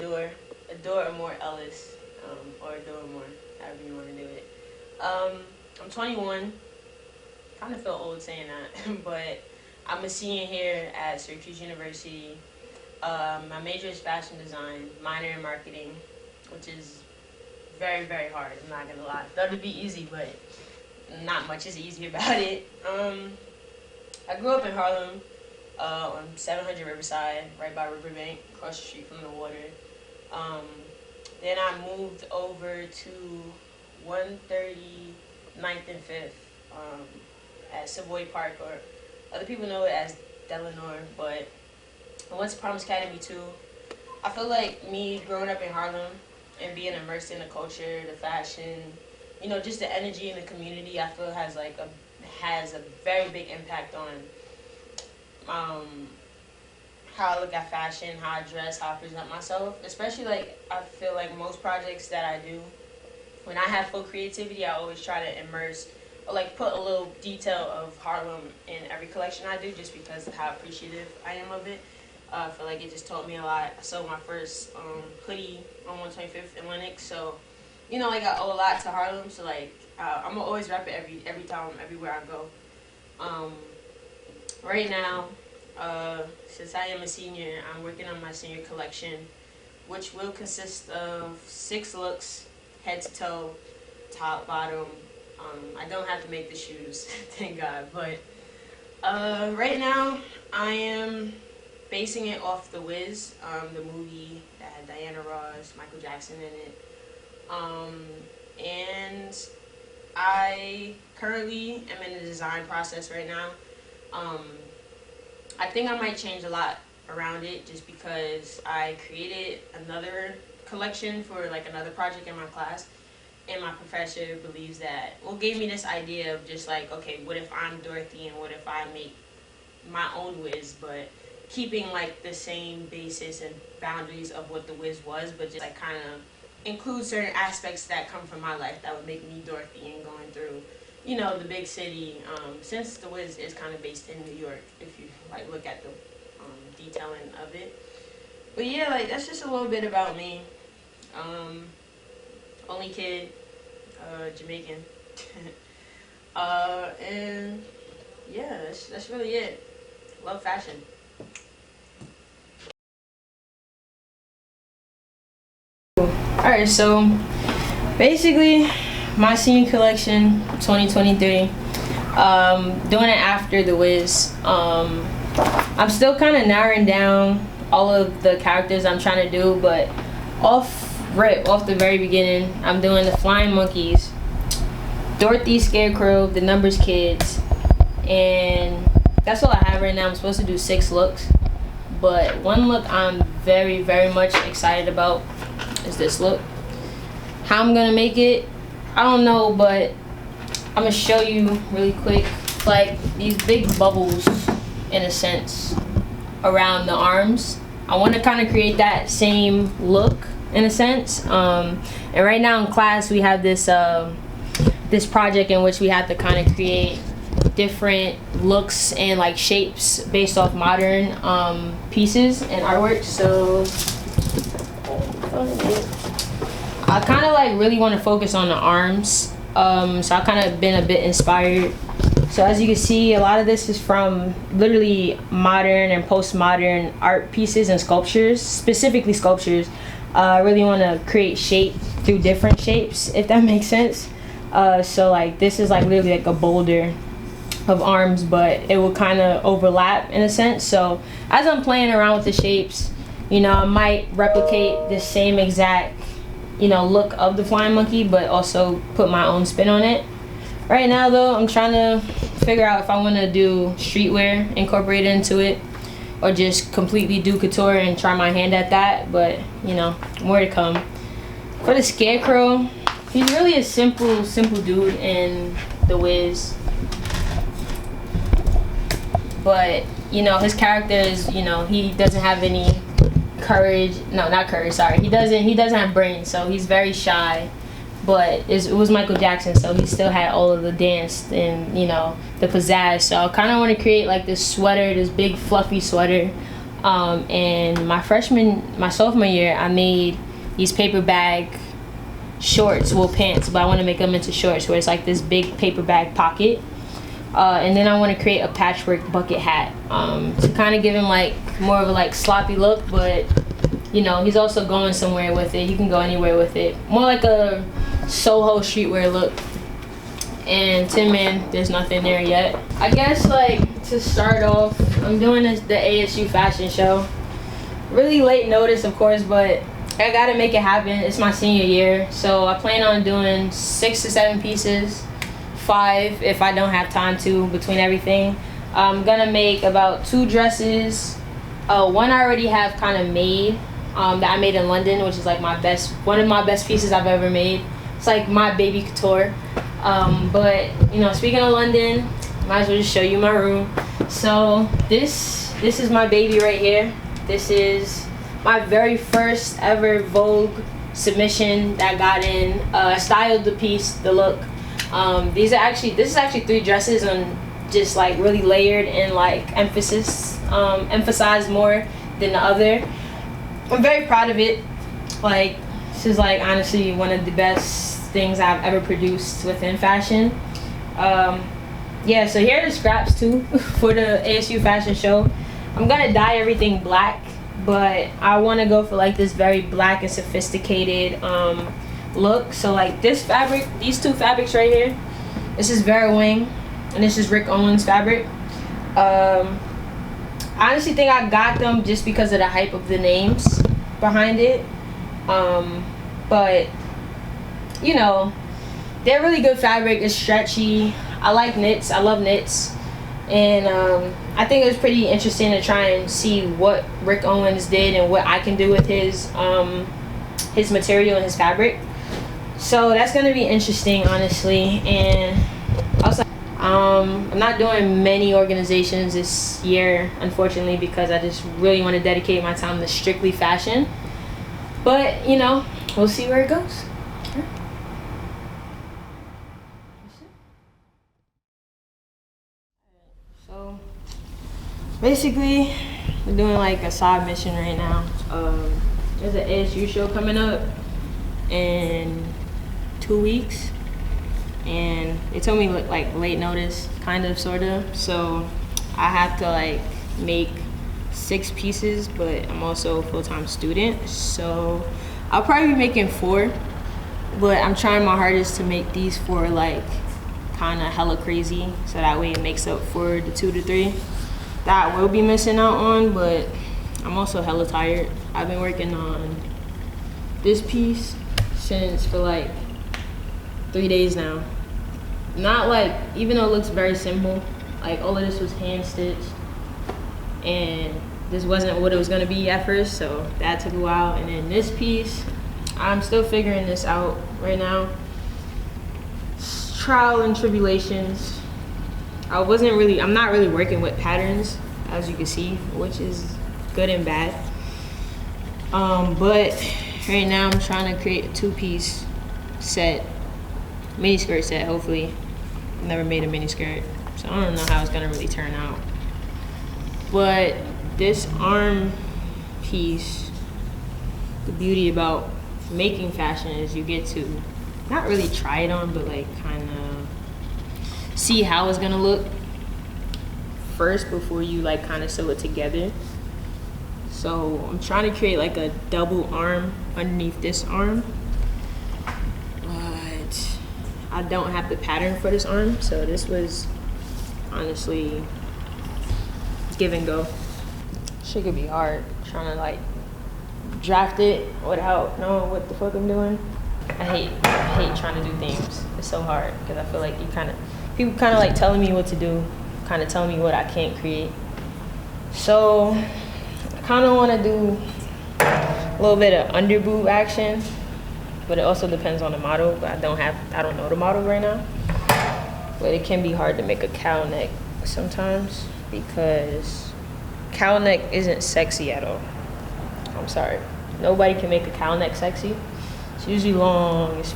Adore Amore Ellis, or Adore Amore, however you want to do it. I'm 21. Kind of feel old saying that, but I'm a senior here at Syracuse University. My major is fashion design, minor in marketing, which is very, very hard. I'm not gonna lie. Thought it'd be easy, but not much is easy about it. I grew up in Harlem, on 700 Riverside, right by Riverbank, across the street from the water. Then I moved over to 139th and 5th at Savoy Park, or other people know it as Delano, but I went to Promise Academy too. I feel like me growing up in Harlem and being immersed in the culture, the fashion, just the energy in the community, I feel has a very big impact on how I look at fashion, how I dress, how I present myself. Especially I feel like most projects that I do, when I have full creativity, I always try to immerse or put a little detail of Harlem in every collection I do, just because of how appreciative I am of it. I feel like it just taught me a lot. I sold my first hoodie on 125th in Lenox, so I owe a lot to Harlem. So I'm gonna always rep it every time, everywhere I go. Right now, since I am a senior, I'm working on my senior collection, which will consist of 6 looks, head to toe, top, bottom. I don't have to make the shoes, thank God. But right now, I am basing it off The Wiz, the movie that had Diana Ross, Michael Jackson in it. And I currently am in the design process right now. I think I might change a lot around it, just because I created another collection for another project in my class, and my professor believes that, gave me this idea of just okay, what if I'm Dorothy and what if I make my own Wiz, but keeping the same basis and boundaries of what the Wiz was, but just kind of include certain aspects that come from my life that would make me Dorothy and going through the big city, since the Wiz is kind of based in New York, if you look at the detailing of it. But yeah, that's just a little bit about me. Only kid, Jamaican. And yeah, that's really it. Love fashion. Alright, so basically my senior collection 2023, doing it after the Wiz. I'm still kind of narrowing down all of the characters I'm trying to do, but off the very beginning, I'm doing the Flying Monkeys, Dorothy, Scarecrow, the Numbers Kids, and that's all I have right now. I'm supposed to do 6 looks, but one look I'm very, very much excited about is this look. How I'm gonna make it, I don't know, but I'm gonna show you really quick. These big bubbles, in a sense, around the arms. I want to kind of create that same look, in a sense. And right now in class we have this this project in which we have to kind of create different looks and shapes based off modern pieces and artwork. So I kind of really want to focus on the arms. So I kind of been a bit inspired. So as you can see, a lot of this is from literally modern and postmodern art pieces and sculptures, specifically sculptures. I really want to create shape through different shapes, if that makes sense. So this is literally a boulder of arms, but it will kind of overlap in a sense. So as I'm playing around with the shapes, I might replicate the same exact look of the Flying Monkey, but also put my own spin on it. Right now though, I'm trying to figure out if I want to do streetwear incorporated into it, or just completely do couture and try my hand at that, but more to come. For the Scarecrow, he's really a simple dude in The Wiz, but his character is, he doesn't have any courage. No, not courage, sorry. He doesn't have brains, so he's very shy. But it was Michael Jackson, so he still had all of the dance and the pizzazz. So I kind of want to create this sweater, this big fluffy sweater, And my sophomore year, I made these paper bag shorts, well, pants, but I want to make them into shorts where it's like this big paper bag pocket. And then I want to create a patchwork bucket hat to kind of give him like more of a like sloppy look, but you know, he's also going somewhere with it. He can go anywhere with it. More like a Soho streetwear look. And Tin Man, there's nothing there yet. I guess like to start off, I'm doing the ASU fashion show. Really late notice, of course, but I gotta make it happen. It's my senior year, so I plan on doing 6 to 7 pieces, 5 if I don't have time to between everything. I'm gonna make about 2 dresses. One I already have kind of made that I made in London, which is like one of my best pieces I've ever made. It's like my baby couture. But you know, speaking of London, might as well just show you my room. So this is my baby right here. This is my very first ever Vogue submission that I got in. I styled the piece, the look. This is actually 3 dresses and just like really layered and like emphasized more than the other. I'm very proud of it. Like, this is like honestly one of the best things I've ever produced within fashion. Yeah, so here are the scraps too for the ASU fashion show. I'm gonna dye everything black, but I want to go for like this very black and sophisticated look. So like this fabric, these 2 fabrics right here, this is Vera Wang and this is Rick Owens fabric. I honestly think I got them just because of the hype of the names behind it, but you know, they're really good fabric. It's stretchy. I like knits. I love knits. And I think it was pretty interesting to try and see what Rick Owens did and what I can do with his material and his fabric. So that's gonna be interesting, honestly. And also, I'm not doing many organizations this year, unfortunately, because I just really want to dedicate my time to strictly fashion. But you know, we'll see where it goes. So basically, we're doing like a side mission right now. There's an ASU show coming up in 2 weeks, and they told me like late notice, kind of, sort of. So I have to like make 6 pieces, but I'm also a full-time student, so I'll probably be making 4. But I'm trying my hardest to make these 4 like kind of hella crazy, so that way it makes up for the 2 to 3 that I will be missing out on. But I'm also hella tired. I've been working on this piece for like 3 days now. Not like, even though it looks very simple, like all of this was hand stitched and this wasn't what it was gonna be at first, so that took a while. And then this piece, I'm still figuring this out right now. Trial and tribulations. I'm not really working with patterns, as you can see, which is good and bad. But right now I'm trying to create a 2-piece set, mini skirt set, hopefully. I've never made a mini skirt, so I don't know how it's gonna really turn out. But this arm piece, the beauty about making fashion is you get to not really try it on, but like kind of see how it's gonna look first before you like kind of sew it together. So I'm trying to create like a double arm underneath this arm, but I don't have the pattern for this arm, so this was honestly give and go. Shit could be hard trying to like draft it without knowing what the fuck I'm doing. I hate trying to do things. It's so hard because I feel like people kind of like telling me what to do, kind of telling me what I can't create. So I kind of want to do a little bit of under boob action, but it also depends on the model. But I don't know the model right now. But it can be hard to make a cow neck sometimes because cow neck isn't sexy at all. I'm sorry. Nobody can make a cow neck sexy. It's usually long. It's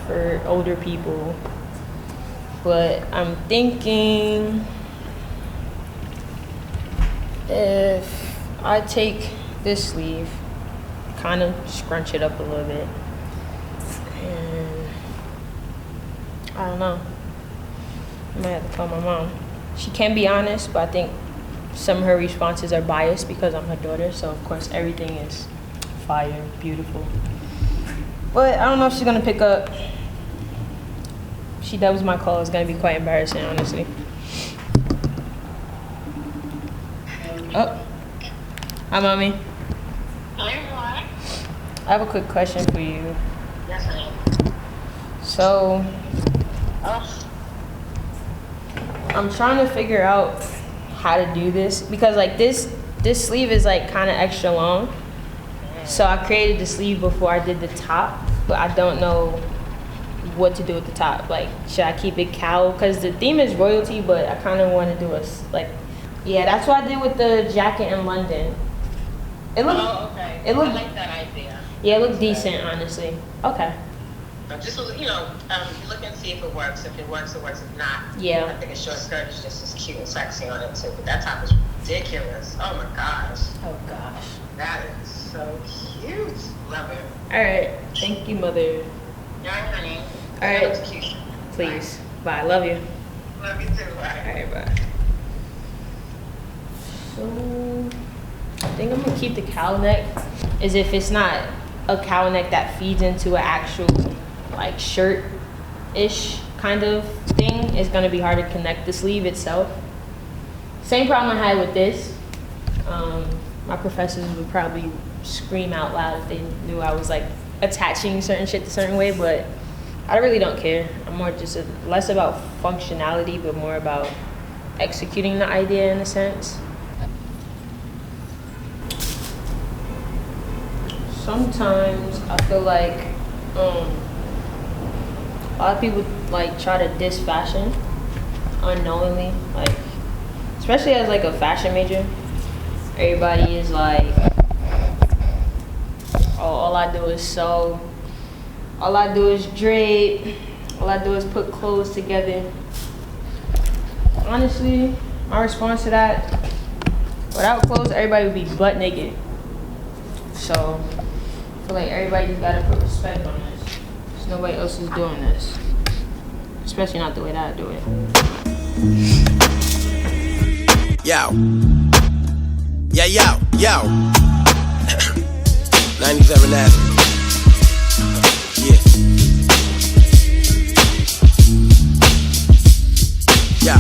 for older people. But I'm thinking if I take this sleeve, kind of scrunch it up a little bit, and I don't know. I might have to call my mom. She can be honest, but I think some of her responses are biased because I'm her daughter, so of course everything is fire, beautiful. But I don't know if she's gonna pick up. If she doubles my call, it's gonna be quite embarrassing, honestly. Oh, hi, mommy. Hi, I have a quick question for you. yes, ma'am. So, Oh, I'm trying to figure out how to do this because like this sleeve is like kind of extra long. So I created the sleeve before I did the top, but I don't know what to do with the top. Like, should I keep it cowl? Because the theme is royalty, but I kind of want to do yeah, that's what I did with the jacket in London. It looked, okay. it looked- I like that idea. yeah, it looked decent, honestly. Okay. Just, look and see if it works. If it works, it works. If not, Yeah. I think a short skirt is just as cute and sexy on it too. But that top is ridiculous. Oh my gosh, Oh gosh. that is so cute. Love it. All right. Thank you, mother. All right, honey. All That right. looks cute. Please. Bye. Love you. Love you too. All Bye. right. Bye. So I think I'm gonna keep the cowl neck. As if it's not a cowl neck that feeds into an actual like shirt-ish kind of thing. It's gonna be hard to connect the sleeve itself. Same problem I had with this. My professors would probably scream out loud if they knew I was like attaching certain shit the certain way, but I really don't care. I'm more just less about functionality, but more about executing the idea in a sense. Sometimes I feel like a lot of people like try to diss fashion unknowingly, like especially as like a fashion major. Everybody is like, oh, all I do is sew, all I do is drape, all I do is put clothes together. Honestly, my response to that, without clothes, everybody would be butt naked. So I feel like everybody just gotta put respect on this. Because nobody else is doing this. Especially not the way that I do it. Yo. Yo. 97 Avenue. Yeah. Yo.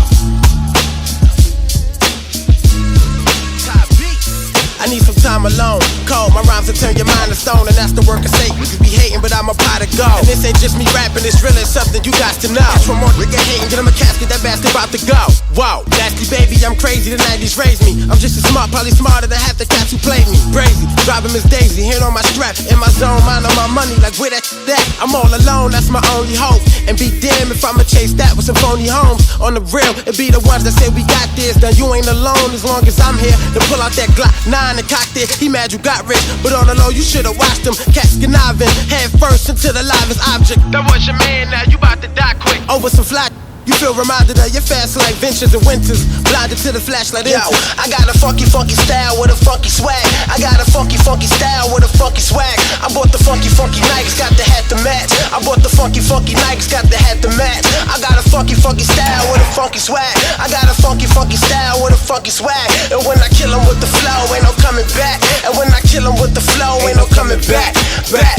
I need some time alone. Cold, my rhymes will turn your mind to stone, and that's the work of Satan. You be hating, but I'm a pot of gold. And this ain't just me rapping, it's really something you got to know. Catch one more nigga hating, get him a casket, that bastard about to go. Whoa, nasty baby, I'm crazy, the 90s raised me. I'm just as smart, probably smarter than half the cats who played me. Brazy, driving Miss Daisy, hand on my strap, in my zone, mind on my money, like where that at? I'm all alone, that's my only hope. And be damn if I'ma chase that with some phony homes. On the real, it be the ones that say we got this. Now you ain't alone as long as I'm here. Then pull out that Glock 9 and cock it. He mad you got rich, but on the low you should've watched him. Cats conniving, head first into the livest object. That was your man, now you bout to die quick. Over some flat. You feel reminded of your fast like ventures and winters. Blinded to the flashlight. Yo, I got a funky style with a funky swag. I got a funky style with a funky swag. I bought the funky Nikes, got the hat to match. I bought the funky Nikes, got the hat to match. I got a funky style with a funky swag. I got a funky style with a funky swag. And when I kill 'em with the flow, ain't no coming back. And when I kill 'em with the flow, ain't no coming back. Back.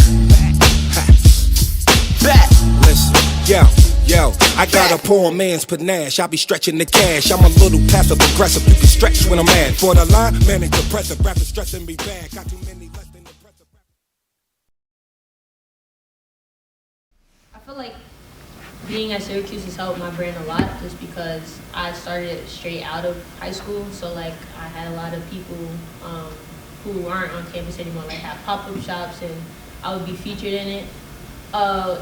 Listen, yo, I got a poor man's panache. I be stretching the cash. I'm a little passive aggressive. You can stretch when I'm mad. For the line, manic depressive. Rappers stressing me bad. Got too many less than impressive. I feel like being at Syracuse has helped my brand a lot just because I started straight out of high school. So like I had a lot of people who aren't on campus anymore, like have pop-up shops, and I would be featured in it.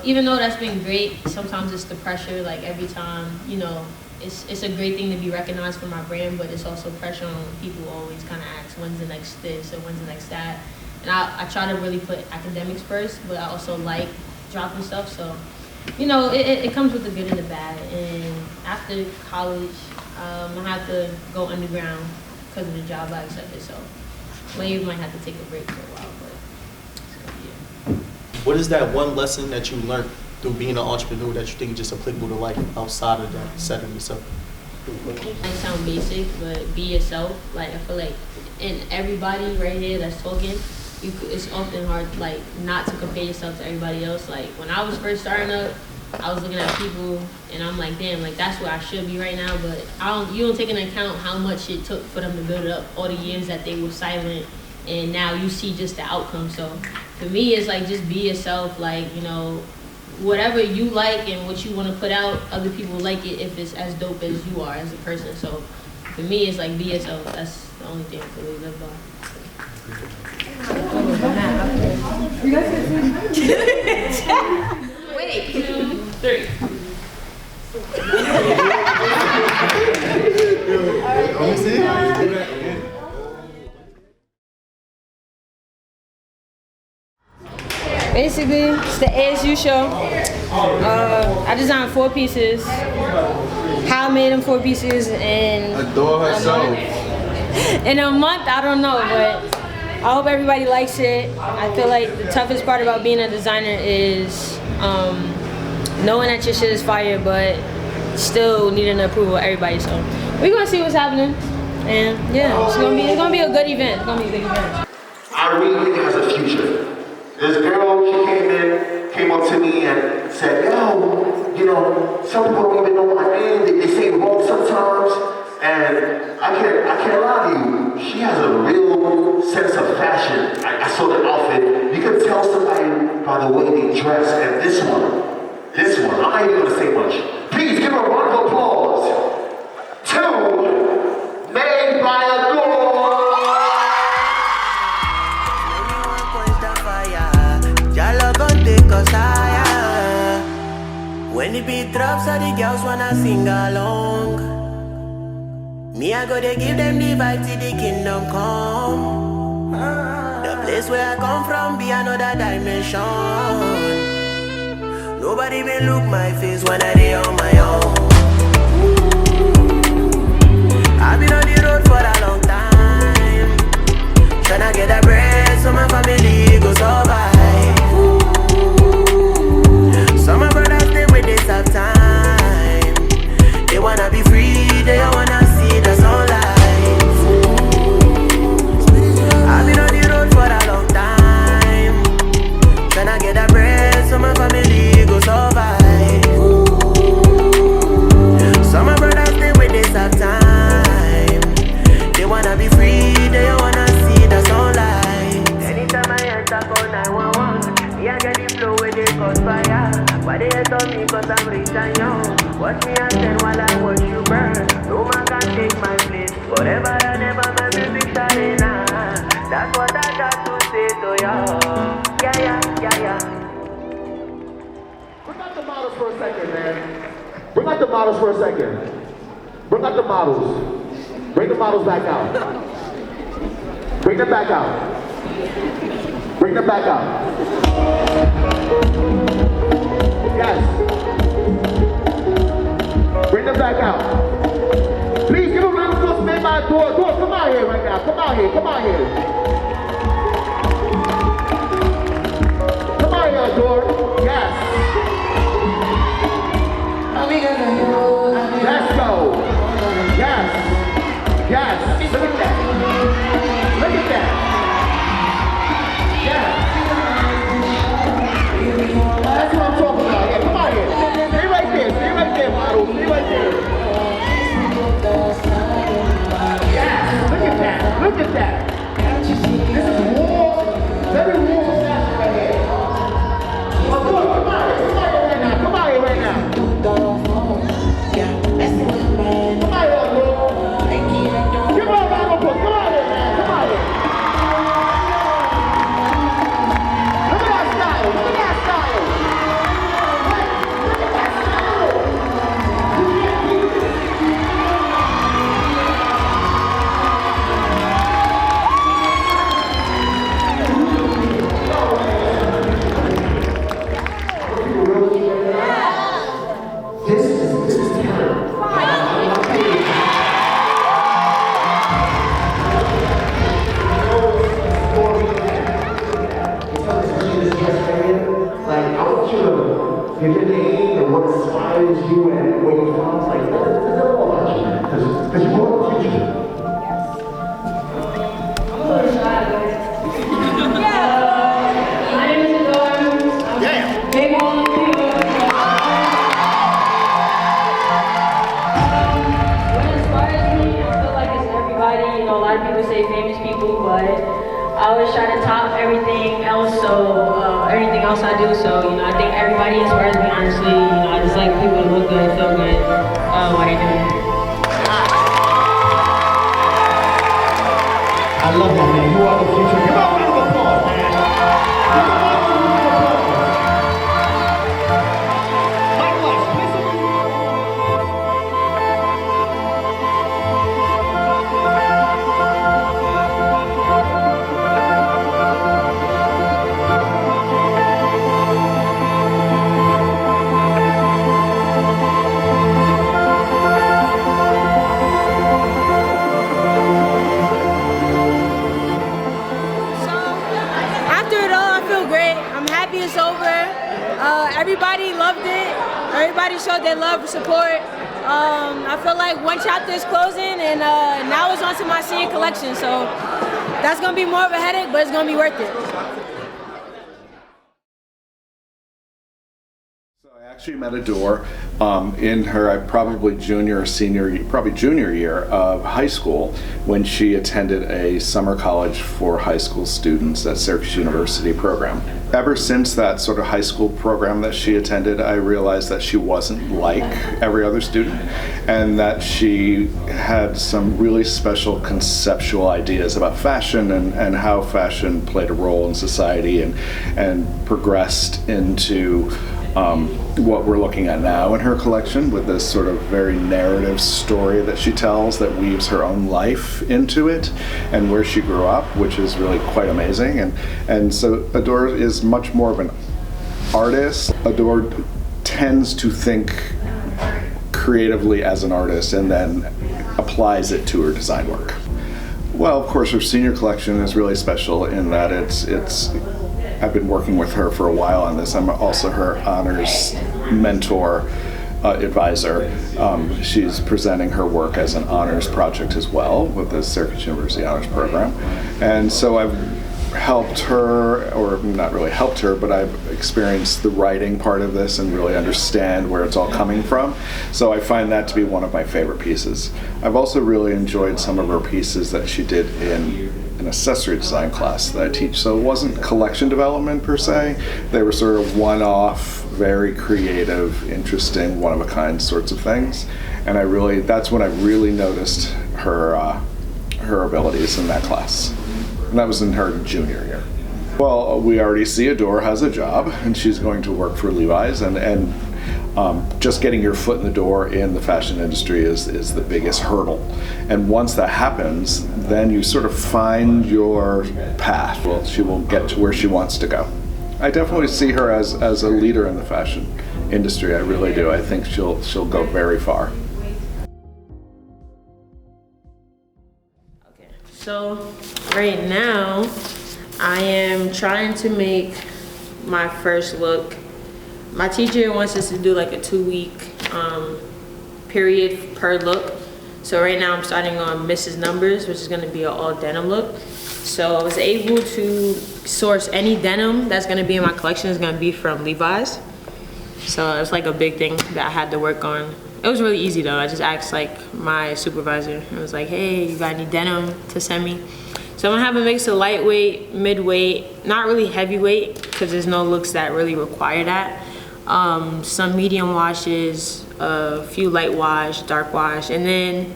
Even though that's been great, sometimes it's the pressure, like every time, you know, it's a great thing to be recognized for my brand, but it's also pressure on when people always kind of ask, when's the next this or when's the next that? And I try to really put academics first, but I also like dropping stuff, so, you know, it comes with the good and the bad. And after college, I have to go underground because of the job I accepted, so But you might have to take a break for a while. But so, yeah. What is that one lesson that you learned through being an entrepreneur that you think is just applicable to life outside of that setting itself? Might sound basic, but be yourself. Like I feel like, and everybody right here that's talking, it's often hard like not to compare yourself to everybody else. Like when I was first starting up, I was looking at people and I'm like, damn, like that's where I should be right now. But you don't take into account how much it took for them to build it up, all the years that they were silent, and now you see just the outcome. So for me, it's like just be yourself. Like, you know, whatever you like and what you want to put out, other people like it if it's as dope as you are as a person. So for me, it's like be yourself. That's the only thing I can really live by. Wait. 2, 3. Basically, it's the ASU show. I designed 4 pieces. How I made them 4 pieces in Adore herself. in a month, I don't know, but I hope everybody likes it. I feel like the toughest part about being a designer is knowing that your shit is fire, but still needing the approval of everybody. So we're gonna see what's happening, and yeah, it's gonna be a good event. It's gonna be a good event. I really think it has a future. This girl, she came up to me and said, yo, you know, some people don't even know my name. They say it wrong sometimes. And I can't lie to you. She has a real sense of fashion. I saw the outfit. You can tell somebody by the way they dress. And this one, I'm not even gonna say much. Please give her a round of applause. 2, made by a girl. When the beat drops, all the girls wanna sing along. Me, I go to give them the vibe till the kingdom come. The place where I come from be another dimension. Nobody will look my face when I dey on my own. I've been on the road for a long time, tryna get that bread so my family go survive. Some of my brothers stay with this tough time. They wanna be free, they wanna see the sunlight. I've been on the road for a long time, tryna get that bread so my family go survive. Some of my brothers stay with this tough time. They wanna be free, they wanna see the sunlight. Anytime I enter for 911, me I get the flow where they cause fire. Why they hate on me cause I'm rich and young? Watch me and stand while I watch you burn. No man can take my place. Forever and ever my music shining. That's what I got to say to y'all. Yeah. Bring out the models for a second, man. Bring out the models for a second. Bring out the models. Bring the models back out. Bring them back out. Bring them back out. Yes. Bring them back out. Please give a round of applause for Made by Adore. Adore, come out here right now. Come out here. Come out here, Adore. Yes. Let's go. Yes. Look at that. Look at that. Yes. Give your name and what inspires you and where you're from. Like, tell all about you, man. Because you're born in the future. My name is Adore. Yeah. Big one. What inspires me, I feel like it's everybody. You know, a lot of people say famous people, but I always try to top everything else. So everything else I do. So you know, I think everybody inspires me. Honestly, you know, I just like people to look good, feel good, what I do. I love that, man. You are the future. Give up a round of applause, man. Give up a round of applause. Likewise, it's over. Everybody loved it. Everybody showed their love and support. I feel like one chapter is closing, and now it's on to my senior collection. So that's gonna be more of a headache, but it's gonna be worth it. I actually met Adore in her probably junior year of high school when she attended a summer college for high school students at Syracuse University program. Ever since that sort of high school program that she attended, I realized that she wasn't like every other student and that she had some really special conceptual ideas about fashion and how fashion played a role in society and progressed into what we're looking at now in her collection with this sort of very narrative story that she tells that weaves her own life into it and where she grew up, which is really quite amazing. And so Adore is much more of an artist. Adore tends to think creatively as an artist and then applies it to her design work. Well, of course, her senior collection is really special in that I've been working with her for a while on this. I'm also her honors mentor, advisor. She's presenting her work as an honors project as well with the Syracuse University Honors Program. And so I've helped her, or not really helped her, but I've experienced the writing part of this and really understand where it's all coming from. So I find that to be one of my favorite pieces. I've also really enjoyed some of her pieces that she did in an accessory design class that I teach. So it wasn't collection development per se. They were sort of one-off, very creative, interesting, one-of-a-kind sorts of things. And that's when I really noticed her abilities in that class. And that was in her junior year. Well, we already see Adore has a job and she's going to work for Levi's and just getting your foot in the door in the fashion industry is the biggest hurdle. And once that happens, then you sort of find your path. Well, she will get to where she wants to go. I definitely see her as a leader in the fashion industry. I really do. I think she'll go very far. Okay, so right now I am trying to make my first look. My teacher wants us to do like a 2-week period per look. So right now I'm starting on Mrs. Numbers, which is gonna be an all denim look. So I was able to source any denim that's gonna be in my collection is gonna be from Levi's. So it's like a big thing that I had to work on. It was really easy though. I just asked like my supervisor. I was like, hey, you got any denim to send me? So I'm gonna have a mix of lightweight, midweight, not really heavyweight, because there's no looks that really require that. Some medium washes, a few light wash, dark wash, and then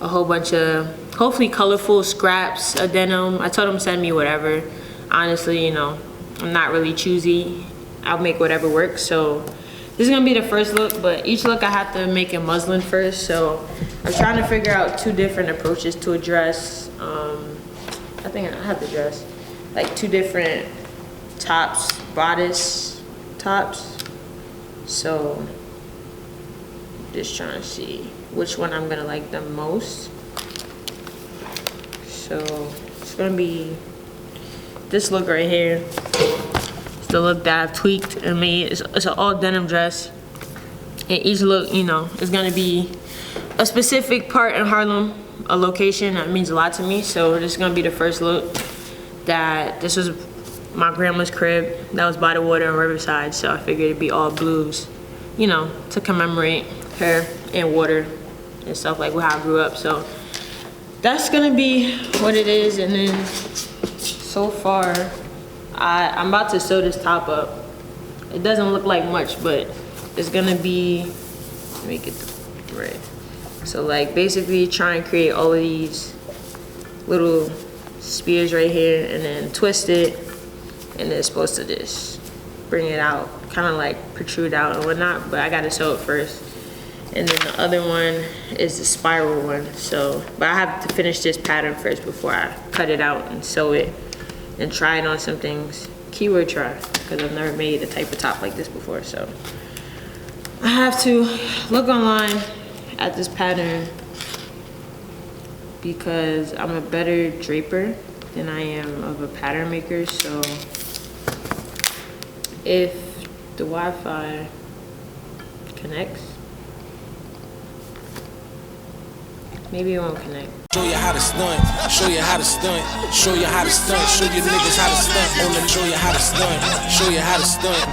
a whole bunch of hopefully colorful scraps of denim. I told them send me whatever. Honestly, you know, I'm not really choosy. I'll make whatever works. So this is gonna be the first look, but each look I have to make in muslin first. So I'm trying to figure out 2 different approaches to a dress. I think I have the dress, like 2 different tops, bodice tops. So just trying to see which one I'm gonna like the most. So it's gonna be this look right here. the look that I've tweaked and made. It's an all denim dress. And each look, you know, is gonna be a specific part in Harlem, a location that means a lot to me. So this is gonna be the first look that, this was my grandma's crib that was by the water in Riverside. So I figured it'd be all blues, you know, to commemorate her and water and stuff like how I grew up. So that's gonna be what it is. And then so far, I'm about to sew this top up. It doesn't look like much, but it's gonna be, let me get the right. So like basically try and create all of these little spears right here and then twist it, and it's supposed to just bring it out, kind of like protrude out and whatnot, but I gotta sew it first. And then the other one is the spiral one. So, but I have to finish this pattern first before I cut it out and sew it and try it on some things. Keyword try, because I've never made a type of top like this before. So I have to look online at this pattern because I'm a better draper than I am of a pattern maker. So if the Wi-Fi connects, maybe it won't connect. Show you how to stunt, show you how to stunt, show you how to stunt, show you niggas how to stunt, on them, show you how to stunt, show you how to stunt.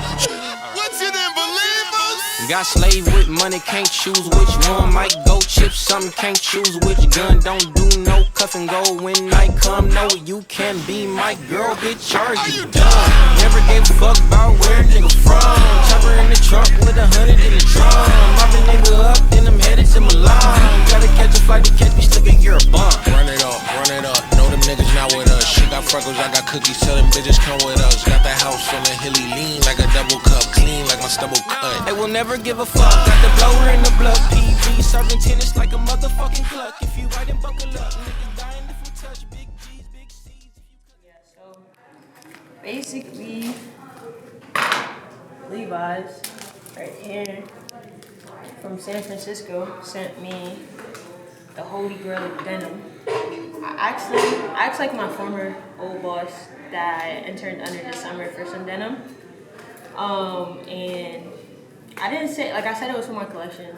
What's your name, believers? Got slave with money, can't choose which one. Might go chip something, can't choose which gun. Don't do no cuff and go when night come. No, you can be my girl, bitch, are you dumb? Never gave a fuck about where a nigga from. Chopper in the trunk with 100 in the drum. Mop a nigga up, then I'm headed to Milan. Gotta catch a flight to catch me, stick it, you're a bum. Run it up, know them niggas not with us. She got freckles, I got cookies, tell them bitches come with us. Got the house feeling hilly lean like a double cup, clean like my stubble cut. They will never give a fuck, got the blower in the blood. PV serving tennis like a motherfucking cluck. If you right and buckle up, niggas dying if you touch big G's, big C's. Yeah, so basically, Levi's right here from San Francisco sent me the holy grail of denim. I asked like my former old boss that I interned under this summer for some denim. And I didn't say, like I said it was for my collection.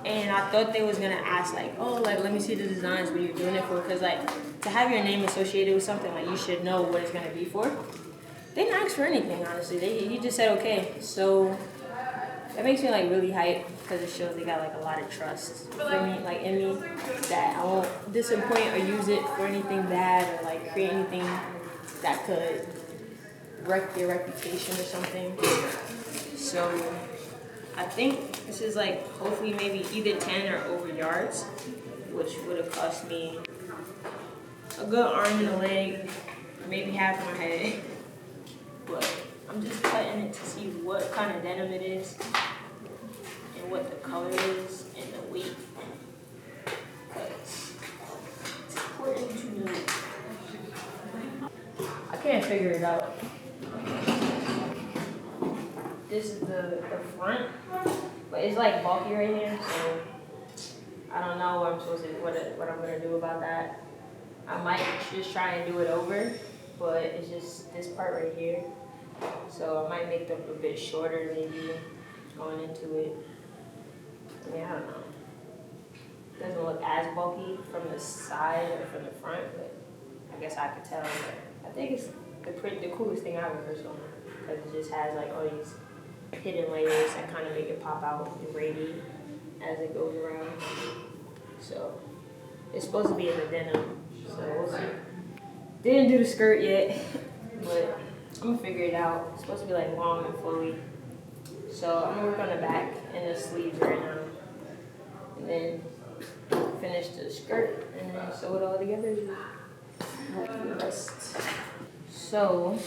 And I thought they was gonna ask like, oh, like let me see the designs, what you're doing it for. Cause like to have your name associated with something, like you should know what it's gonna be for. They didn't ask for anything, honestly. He just said okay. So that makes me like really hyped because it shows they got like a lot of trust for me, like in me, that I won't disappoint or use it for anything bad or like create anything that could wreck their reputation or something. So I think this is like hopefully maybe either 10 or over yards, which would have cost me a good arm and a leg, maybe half my head. But I'm just cutting it to see what kind of denim it is and what the color is and the weight. Because it's important to know. I can't figure it out. This is the front, but it's like bulky right here, so I don't know what I'm supposed to, what I'm gonna do about that. I might just try and do it over, but it's just this part right here. So I might make them a bit shorter maybe going into it. Yeah, I don't know. It doesn't look as bulky from the side or from the front, but I guess I could tell. But I think it's the coolest thing I ever personally, because it just has like all these hidden layers that kind of make it pop out and radiate as it goes around. So it's supposed to be in the denim, so we'll see. Didn't do the skirt yet, but I'm gonna figure it out. It's supposed to be like long and flowy. So I'm gonna work on the back and the sleeves right now. And then finish the skirt and then sew it all together. So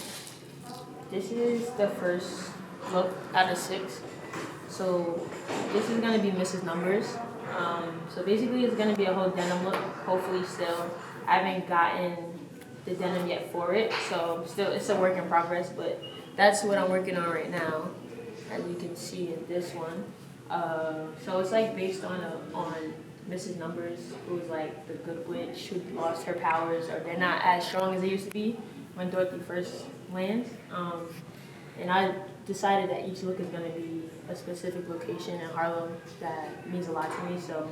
this is the first look out of 6. So this is gonna be Mrs. Numbers. So basically it's gonna be a whole denim look, hopefully still. I haven't gotten the denim yet for it, so still it's a work in progress, but that's what I'm working on right now, as you can see in this one. So it's like based on Mrs. Numbers, who's like the good witch who lost her powers, or they're not as strong as they used to be when Dorothy first lands. And I decided that each look is going to be a specific location in Harlem that means a lot to me. So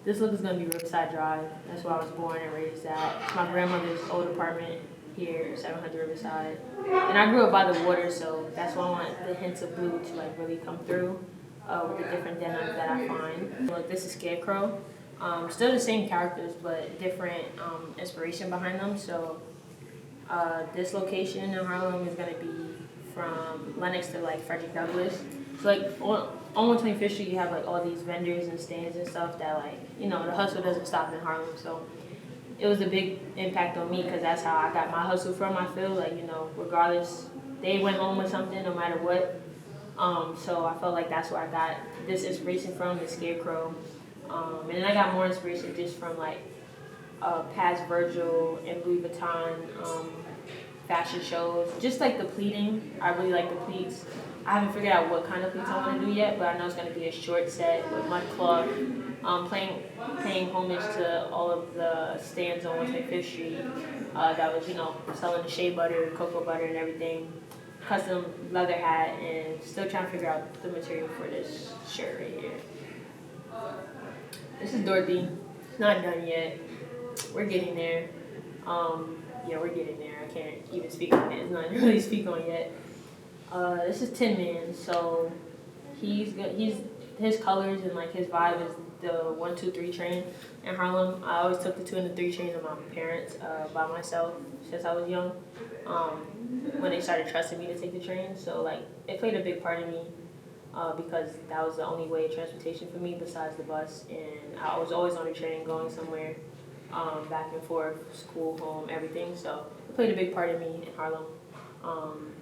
this look is going to be Riverside Drive. That's where I was born and raised at. It's my grandmother's old apartment here, 700 Riverside. And I grew up by the water, so that's why I want the hints of blue to like really come through with the different denims that I find. Look, this is Scarecrow. Still the same characters, but different inspiration behind them. So this location in Harlem is going to be from Lenox to like Frederick Douglass. So like on 125th Street, you have like all these vendors and stands and stuff that like, you know, the hustle doesn't stop in Harlem. So it was a big impact on me because that's how I got my hustle from. I feel like, you know, regardless, they went home with something no matter what. So I felt like that's where I got this inspiration from, the Scarecrow. And then I got more inspiration just from like past Virgil and Louis Vuitton fashion shows. Just like the pleating, I really like the pleats. I haven't figured out what kind of pleats I want to do yet, but I know it's going to be a short set with mud cloth. Paying homage to all of the stands on 125th Street that was, you know, selling the shea butter, cocoa butter, and everything. Custom leather hat, and still trying to figure out the material for this shirt right here. This is Dorothy. It's not done yet. We're getting there. Yeah, we're getting there. I can't even speak on it. It's not really speak on yet. This is Tin Man. So his colors and like his vibe is the 1-2-3 train in Harlem. I always took the 2 and the 3 train with my parents by myself since I was young. When they started trusting me to take the train, so like it played a big part in me because that was the only way of transportation for me besides the bus, and I was always on the train going somewhere, back and forth, school, home, everything. So it played a big part in me in Harlem.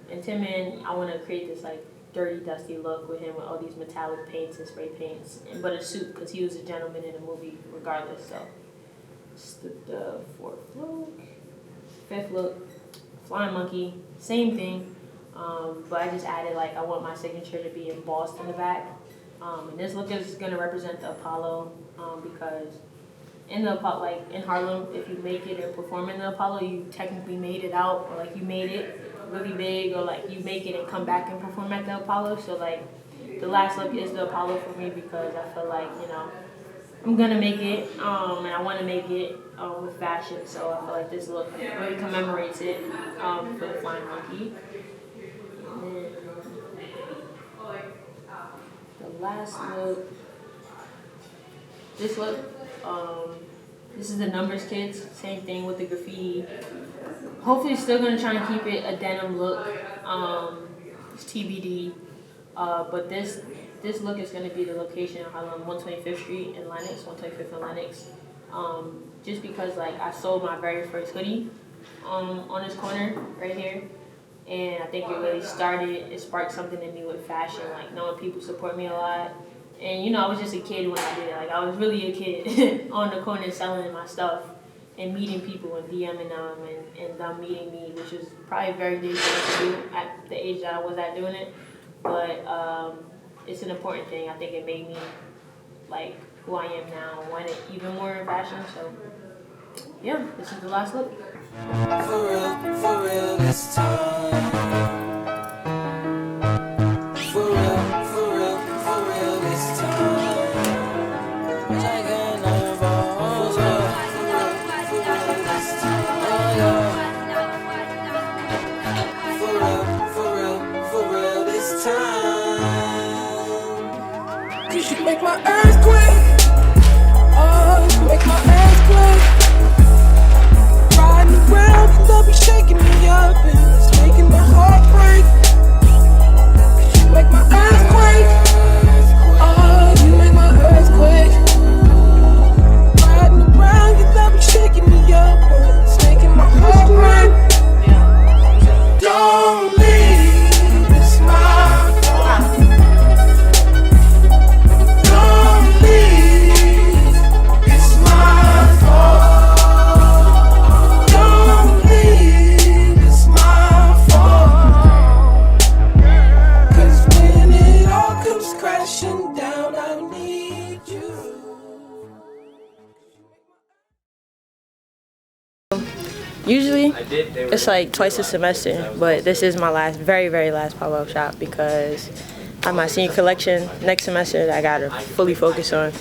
And Tin Man, I want to create this like dirty, dusty look with him with all these metallic paints and spray paints, but a suit because he was a gentleman in the movie regardless. So it's the 4th look, 5th look. Flying Monkey, same thing, but I just added like I want my signature to be embossed in the back. And this look is gonna represent the Apollo because in Harlem, if you make it and perform in the Apollo, you technically made it out, or like you made it really big, or like you make it and come back and perform at the Apollo. So like the last look is the Apollo for me because I feel like, you know, I'm gonna make it, and I want to make it with fashion, so I feel like this look really commemorates it for the Flying Monkey. And then the last look, this look, this is the Numbers Kids, same thing with the graffiti. Hopefully still gonna try and keep it a denim look, it's TBD, but this look is going to be the location in Harlem, 125th Street in Lenox, 125th and Lenox. Just because like I sold my very first hoodie on this corner right here, and I think it sparked something in me with fashion, like knowing people support me a lot. And you know, I was just a kid when I did it. Like I was really a kid on the corner selling my stuff and meeting people and DMing them and them meeting me, which was probably very dangerous to do at the age that I was at doing it. But it's an important thing. I think it made me like who I am now, want it even more in fashion. So yeah, this is the last look. For real this time. For real this time. Like an evolve. For real this time. For real this time. You make my earthquake, oh, make my earthquake. Riding around and they'll be shaking me up and it's making my heart break. You make my earthquake, oh, you make my earthquake. Riding around and they'll be shaking me up and it's making my heart break. Don't leave, it's my fault. Usually, it's like twice a semester, but this is my very, very last pop-up shop because I have my senior collection next semester that I gotta fully focus on.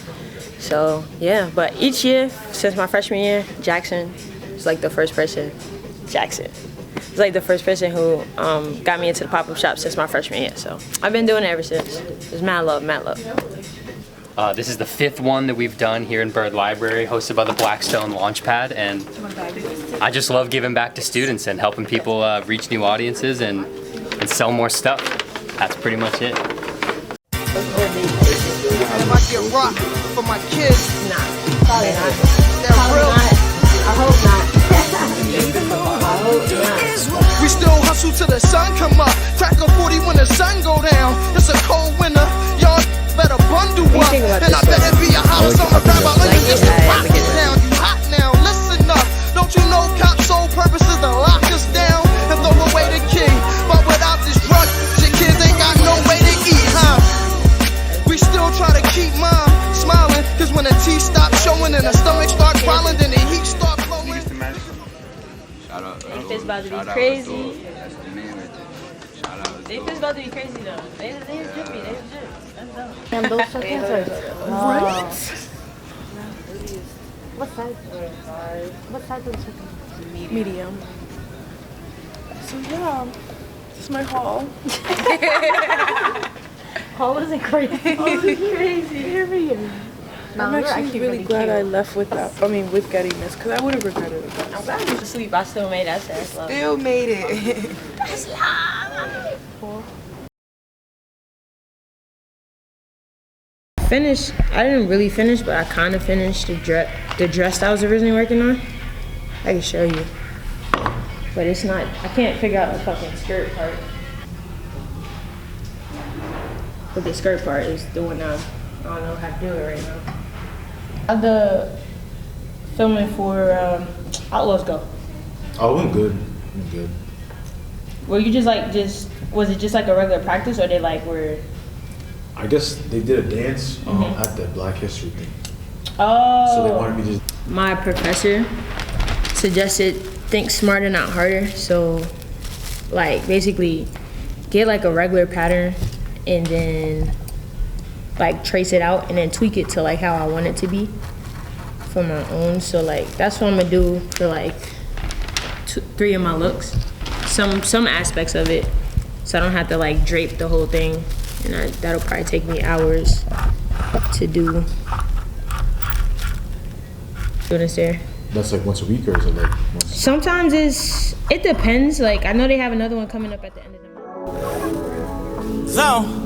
So yeah, but each year since my freshman year, Jackson is like the first person. Jackson is like the first person who got me into the pop-up shop since my freshman year. So I've been doing it ever since. It's mad love, mad love. This is the 5th one that we've done here in Byrd Library, hosted by the Blackstone Launchpad, and I just love giving back to students and helping people reach new audiences and sell more stuff. That's pretty much it. If I get rocked for my kids, Nah, probably not. that real. I hope not. I hope not. We still hustle till the sun come up. Crack a 40 when the sun go down. It's a cold winter. Y'all better bundle up. And I better be a house on my grab. I let you just rock it down. You hot now, listen up. Don't you know cops' sole purpose is to lock us down and throw away the key? But without this drug, your kids ain't got no way to eat, huh? We still try to keep mom smiling. Cause when the teeth stop showing and the stomach start crawling, then the heat start blowing. They about to be crazy. They about to be crazy though. They was drippy. They was drippy. That's dope. And those seconds are right. What size? What size of chicken? Medium. So yeah, this is my haul. Haul isn't crazy. Haul is crazy. I'm actually really glad I left with that. I mean, with Getty Miss, because I would have regretted it. I'm glad you sleep. I still made that ass love. Still made it. That's love. Finished. I didn't really finish, but I kind of finished the dress that I was originally working on. I can show you, but it's not. I can't figure out the fucking skirt part. But the skirt part is the one I don't know how to do it right now. How'd the filming for Outlaws go? Oh, it went good. Good. Were you was it just like a regular practice, or they like were? I guess they did a dance at the Black History thing. Oh. So they wanted me to. My professor suggested think smarter, not harder. So, like basically, get like a regular pattern, and then like trace it out, and then tweak it to like how I want it to be for my own. So like that's what I'm gonna do for like 3 of my looks. Some aspects of it, so I don't have to like drape the whole thing, and that'll probably take me hours to do. Students there. That's like once a week, or is it like once? Sometimes it depends. Like I know they have another one coming up at the end of the month. Zone.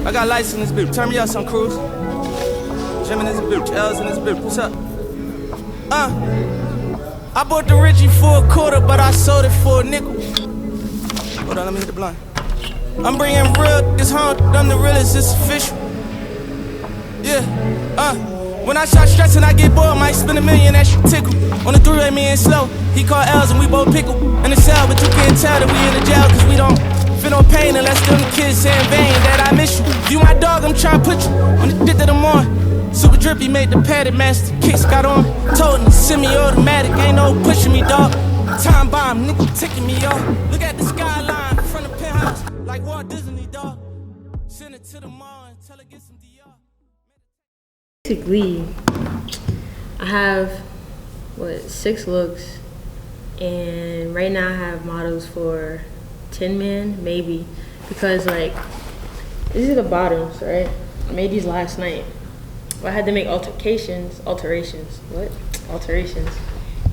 I got lights in this bitch. Turn me up some cruise. Jim in this bitch. L's in this bitch. What's up? I bought the Richie for $0.25, but I sold it for $0.05. Hold on, let me hit the blunt. I'm bringing real this home. I'm the realest. It's official. Yeah. When I shot stretch and I get bored, might spend $1 million. That shit tickle. On the 3-way, me and slow. He called L's and we both pickle in the cell, but you can't tell that we in the jail 'cause we don't feel no pain unless them kids say in vain that I miss you. You my dog, I'm trying to put you on the shit that I'm on. Super drippy, made the padded master. Kicks got on. Told him semi-automatic, ain't no pushing me, dog. Time bomb, nigga ticking me off. Look at the skyline from the penthouse, like Walt Disney, dog. Send it to the mall and tell her get some DR. Basically, I have 6 looks, and right now I have models for 10 men, maybe, because like these are the bottoms, right? I made these last night. Well, I had to make alterations,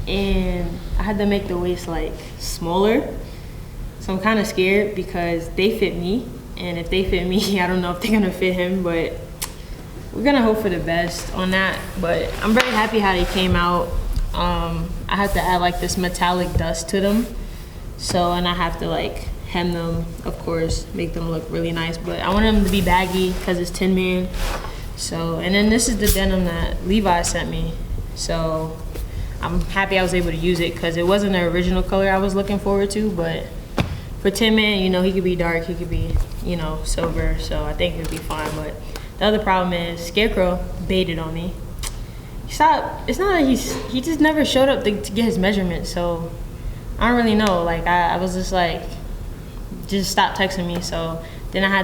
and I had to make the waist like smaller. So I'm kind of scared because they fit me, and if they fit me, I don't know if they're gonna fit him, but we're gonna hope for the best on that. But I'm very happy how they came out. I have to add like this metallic dust to them, so, and I have to like hem them, of course, make them look really nice, but I want them to be baggy because it's 10 man. So, and then this is the denim that Levi sent me. So I'm happy I was able to use it because it wasn't the original color I was looking forward to, but for 10 man, you know, he could be dark, he could be, you know, silver, so I think it'd be fine. But the other problem is Scarecrow baited on me. It's not that he just never showed up to get his measurements, so I don't really know. Like I was just like, just stop texting me. So then I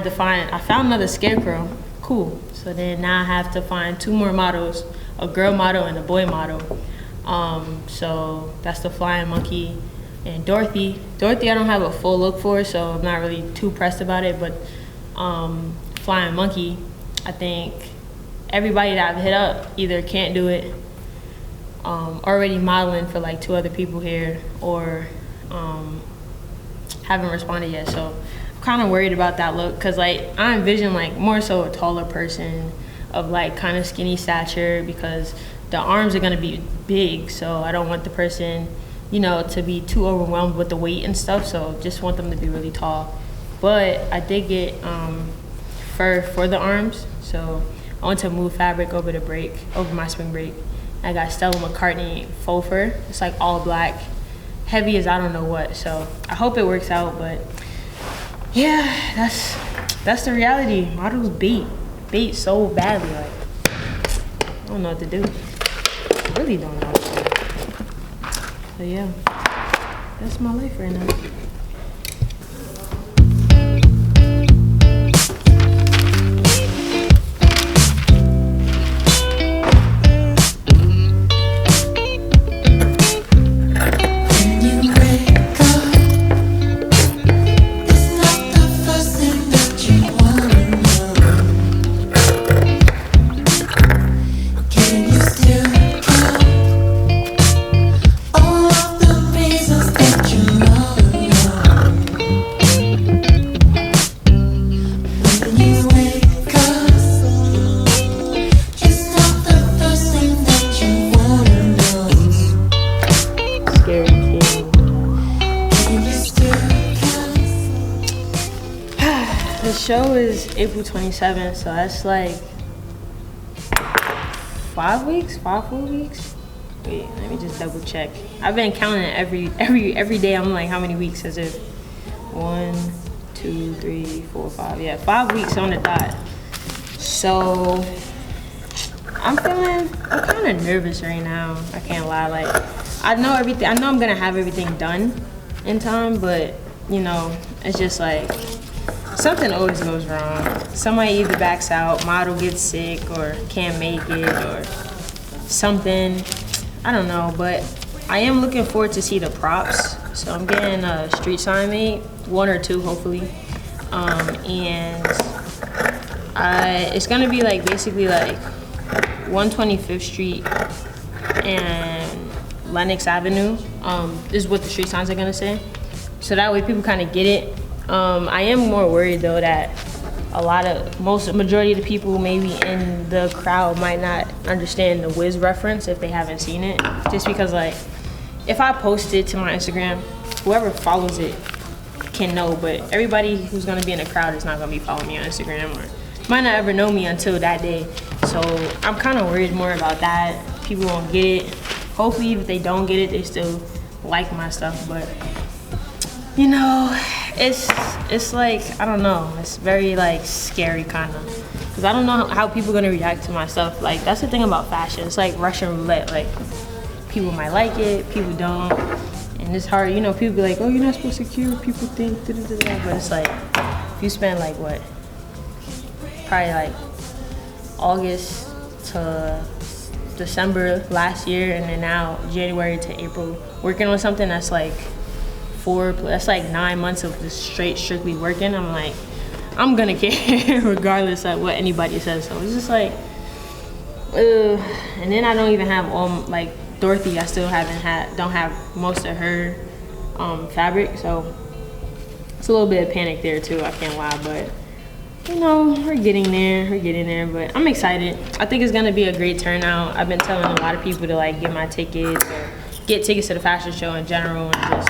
found another scarecrow. Cool. So then now I have to find 2 more models, a girl model and a boy model. So that's the Flying Monkey and Dorothy. Dorothy I don't have a full look for, so I'm not really too pressed about it, but Flying Monkey, I think everybody that I've hit up either can't do it, already modeling for like 2 other people here, or haven't responded yet. So I'm kind of worried about that look, because like I envision like more so a taller person of like kind of skinny stature, because the arms are going to be big, so I don't want the person, you know, to be too overwhelmed with the weight and stuff, so just want them to be really tall. But I did get fur for the arms, so I went to Move Fabric over my spring break. I got Stella McCartney faux fur. It's like all black, heavy as I don't know what, so I hope it works out. But yeah, that's the reality. Models bait so badly, like I don't know what to do. I really don't know what to do. So yeah, that's my life right now. The show is April 27th, so that's like 5 full weeks. Wait, let me just double check. I've been counting every day. I'm like, how many weeks is it? 1, 2, 3, 4, 5. Yeah, 5 weeks on the dot. So I'm kind of nervous right now. I can't lie. Like I know everything. I know I'm gonna have everything done in time, but you know, it's just like something always goes wrong. Somebody either backs out, model gets sick, or can't make it, or something. I don't know, but I am looking forward to see the props. So I'm getting a street sign made, 1 or 2 hopefully, and it's gonna be like basically like 125th Street and Lenox Avenue is what the street signs are gonna say. So that way people kind of get it. I am more worried though that majority of the people maybe in the crowd might not understand the Wiz reference if they haven't seen it. Just because like, if I post it to my Instagram, whoever follows it can know, but everybody who's gonna be in the crowd is not gonna be following me on Instagram or might not ever know me until that day. So I'm kind of worried more about that. People won't get it. Hopefully if they don't get it, they still like my stuff, but you know, it's like, I don't know, it's very like scary kind of, because I don't know how people are gonna react to my stuff. Like that's the thing about fashion, it's like Russian roulette. Like people might like it, people don't, and it's hard, you know, people be like, oh, you're not supposed to cure, people think da-da-da-da. But it's like, if you spend like what, probably like August to December last year, and then now January to April working on something that's like that's like 9 months of just strictly working, I'm like, I'm gonna care regardless of what anybody says. So it's just like, and then I don't even have all, like Dorothy, I still don't have most of her fabric, so it's a little bit of panic there too, I can't lie. But you know, we're getting there, but I'm excited. I think it's gonna be a great turnout. I've been telling a lot of people to like get my tickets or get tickets to the fashion show in general, and just,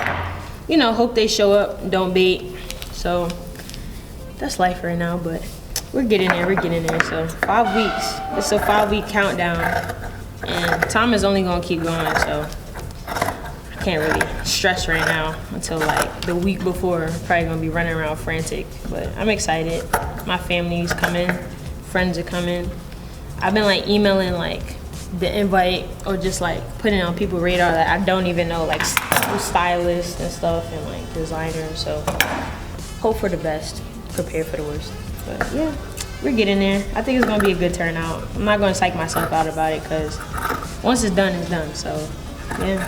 you know, hope they show up, don't bait. So that's life right now, but we're getting there. So 5 weeks, it's a 5-week countdown, and time is only gonna keep going, so I can't really stress right now until like the week before. I'm probably gonna be running around frantic, but I'm excited. My family's coming, friends are coming. I've been like emailing like the invite or just like putting it on people's radar that I don't even know, like stylist and stuff and like designer. So hope for the best, prepare for the worst. But yeah, we're getting there. I think it's gonna be a good turnout. I'm not gonna psych myself out about it because once it's done, it's done. So yeah,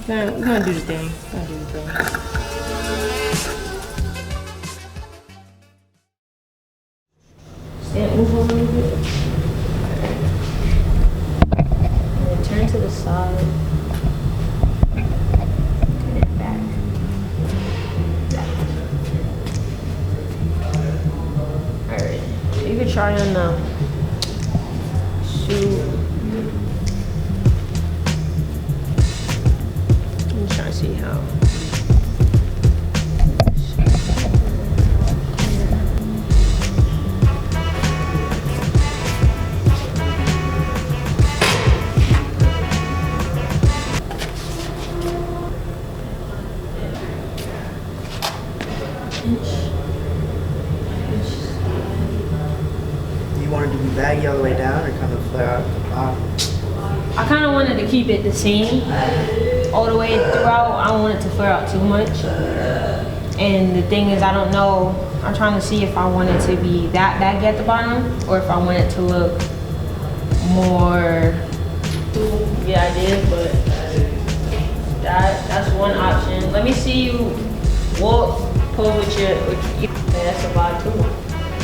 we're gonna do the thing. We're gonna do the thing. Stand, move over a little bit. And then turn to the side. And then back. Alright. You can try on the shoe. I'm trying to see how. Baggy all the way down or kind of flare out at the bottom? I kind of wanted to keep it the same all the way throughout. I don't want it to flare out too much. And the thing is, I don't know. I'm trying to see if I want it to be that baggy at the bottom or if I want it to look more. Yeah, I did, but that's one option. Let me see you walk, pose with your. Yeah, that's a vibe too.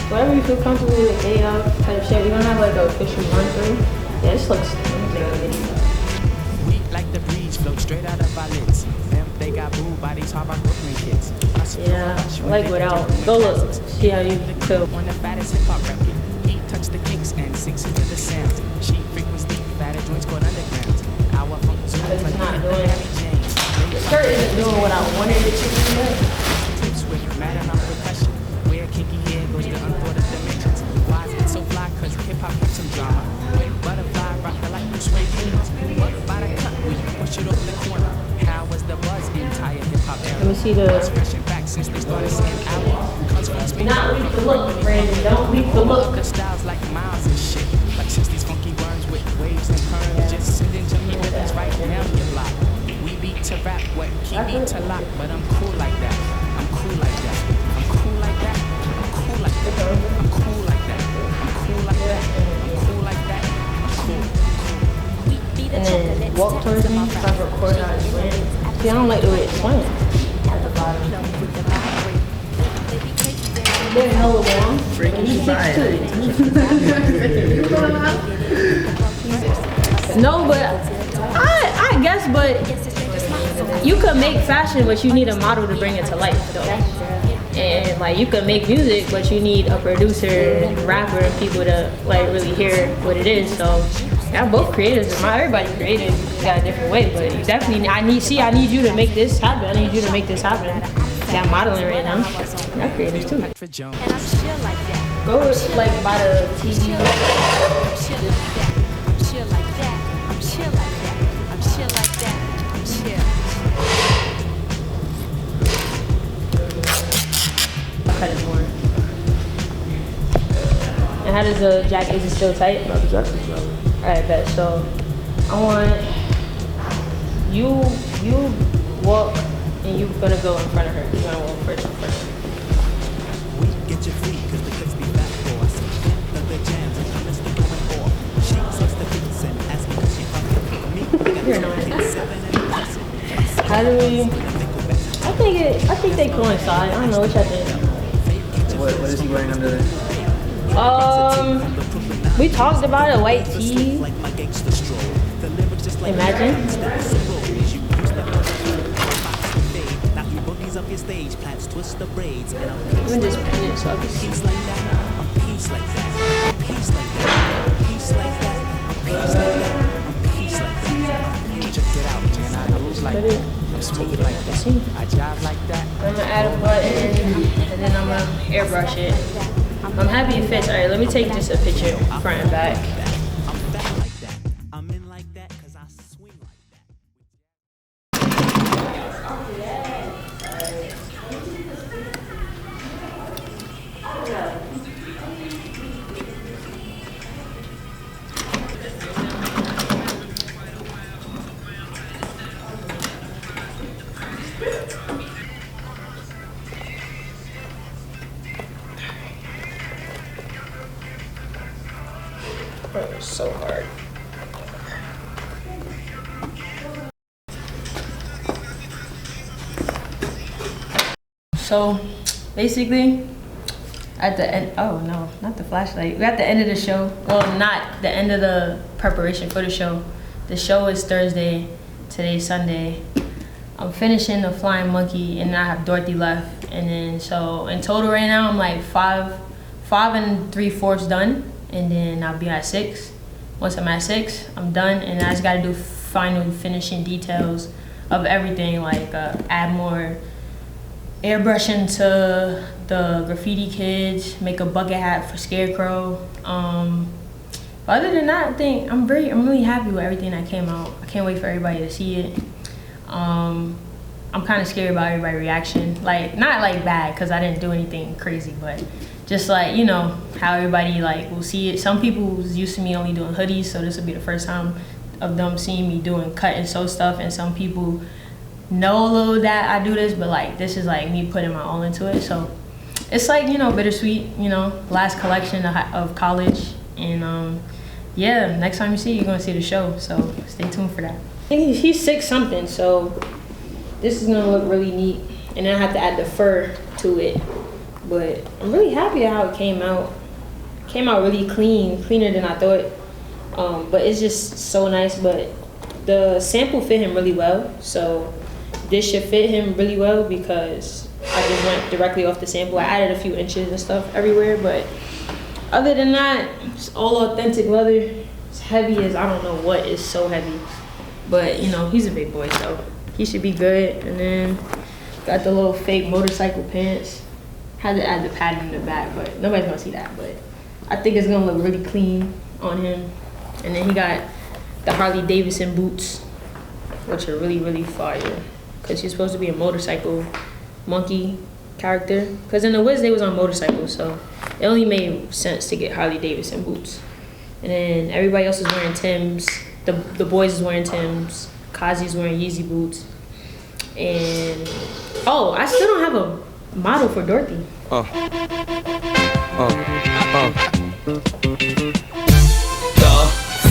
Whatever you feel comfortable with, day off type shit. We don't have like an official run through. Yeah, this looks. We like the breeze, float straight out of our lids. Them they got boo bodies, hard rock Brooklyn kids. Yeah, I like without. Go look, see how you feel. One the fattest hip hop record. He touched the kicks and sinks into the sounds. She frequents deep, fatter joints called underground. Our funk zones like not doing. The skirt isn't doing what I wanted it to do. Tips with matter on percussion. Where kinky hair goes to unthought of dimensions. Why is it so fly? Cause hip hop has some drama. When butterfly rock the like you sway jeans. What about a cut when you push it over the corner? How was the buzz entire hip hop era? Let me see the. Back since they started saying Not leave the look, Brandon. Don't leave the look. The styles like Miles and shit. Like 60s funky worms with waves and curves. Just sending to me rhythms right now your block. We beat to rap, what keep me to lock. But I'm cool like that. I'm cool like that. I'm cool like that. I'm cool like that. I'm cool like that. I'm cool like that. I'm cool like that. I'm cool. And then walk towards me, so I can record how it's playing. See, I don't like the way it's playing at the bottom. They're hella long. Freaking No, but I guess, but you could make fashion, but you need a model to bring it to life, though. And like you could make music, but you need a producer and rapper and people to like really hear what it is. So yeah, both creators. Everybody creative got a different way, but you definitely I need you to make this happen. I need you to make this happen. Got modeling right now. That creators too. Go like by the TV. Cut it more. And how does the jacket, is it still tight? No, the jacket's not. Alright, bet. So I want you walk and you're gonna go in front of her. You're gonna walk first in front of her. We get your feet cause the clips be back for us. The jams and comments to going off. She sucks the beats and asks me cause she fucking me. You're annoying. How do we? I think they coincide. I don't know which I think. What is he wearing under there? We talked about a white tee. Imagine. Let me just pin it so I can see. I'm gonna add a button and then I'm gonna airbrush it. I'm happy it fits. Alright, let me take just a picture front and back. It was so hard. So basically, at the end, oh no, not the flashlight. We're at the end of the show. Well, not the end of the preparation for the show. The show is Thursday, today's Sunday. I'm finishing the Flying Monkey, and I have Dorothy left. And then, so in total right now, I'm like 5 3/4 done. And then I'll be at 6. Once I'm at 6, I'm done. And I just gotta do final finishing details of everything, like add more airbrushing to the graffiti kids, make a bucket hat for Scarecrow. But other than that, I think I'm really happy with everything that came out. I can't wait for everybody to see it. I'm kind of scared about everybody's reaction. Like, not like bad, because I didn't do anything crazy, but just like, you know, how everybody like will see it. Some people was used to me only doing hoodies, so this will be the first time of them seeing me doing cut and sew stuff, and some people know a little that I do this, but like this is like me putting my all into it. So it's like, you know, bittersweet, you know, last collection of college. And yeah, next time you see it, you're gonna see the show, so stay tuned for that. I think he's 6 something, so this is gonna look really neat. And then I have to add the fur to it. But I'm really happy at how it came out. It came out really clean, cleaner than I thought. But it's just so nice. But the sample fit him really well, so this should fit him really well because I just went directly off the sample. I added a few inches and stuff everywhere, but other than that, it's all authentic leather. It's heavy as I don't know what, is so heavy. But you know, he's a big boy, so he should be good. And then got the little fake motorcycle pants. Had to add the padding in the back, but nobody's gonna see that. But I think it's gonna look really clean on him. And then he got the Harley Davidson boots, which are really, really fire. Cause he's supposed to be a motorcycle monkey character. Cause in the Wiz they was on motorcycles, so it only made sense to get Harley Davidson boots. And then everybody else is wearing Timbs. The boys is wearing Timbs. Kazi's wearing Yeezy boots. And oh, I still don't have a model for Dorothy. The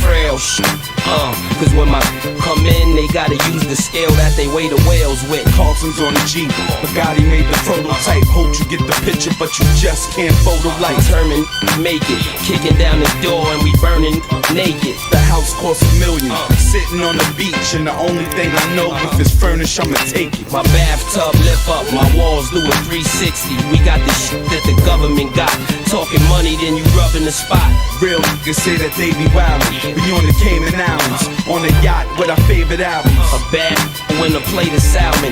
frail shit. Cause when my come in, they gotta use the scale that they weigh the whales with. Carlson's on the G, Bugatti made the prototype. Hope you get the picture, but you just can't photo light. Determined, make it, kicking down the door and we burning naked. The house costs $1 million, sitting on the beach, and the only thing I know if it's furnished, I'ma take it. My bathtub lift up, my walls do a 360. We got the shit that the government got. Talking money, then you rubbing the spot. Real niggas say that they be wildin'. We on the Cayman Islands, on a yacht with our favorite albums. A bag when a plate of salmon.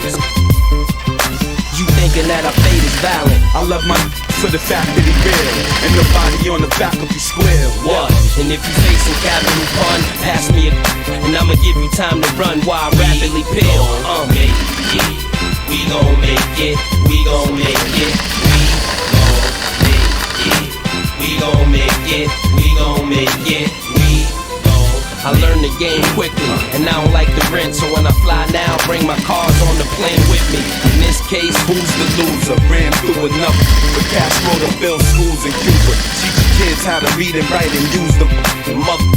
You thinking that our fate is violent? I love my for the fact that he real, and nobody on the back of you square. What? And if you facing capital pun, pass me a and I'ma give you time to run while I rapidly peel. Make it. We gon' make it. We gon' make it. We gon' make it. We gon' make it. I learned the game quickly, and I don't like the rent, so when I fly now, bring my cars on the plane with me. In this case, who's the loser? Ran through enough with Castro to build schools in Cuba. Teach kids how to read and write and use them. The mother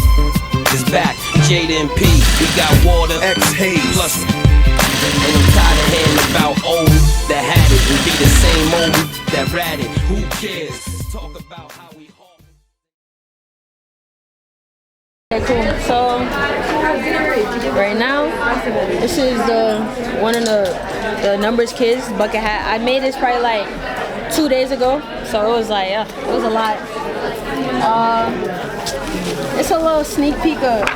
is back, Jada and P. We got water, X-Haze, plus. And I'm tired of hearing about old that had it and be the same old that ratted. Who cares? Talk about how we. Okay, cool. So right now, this is one of the Numbers Kids bucket hat. I made this probably like 2 days ago, so it was like it was a lot. It's a little sneak peek of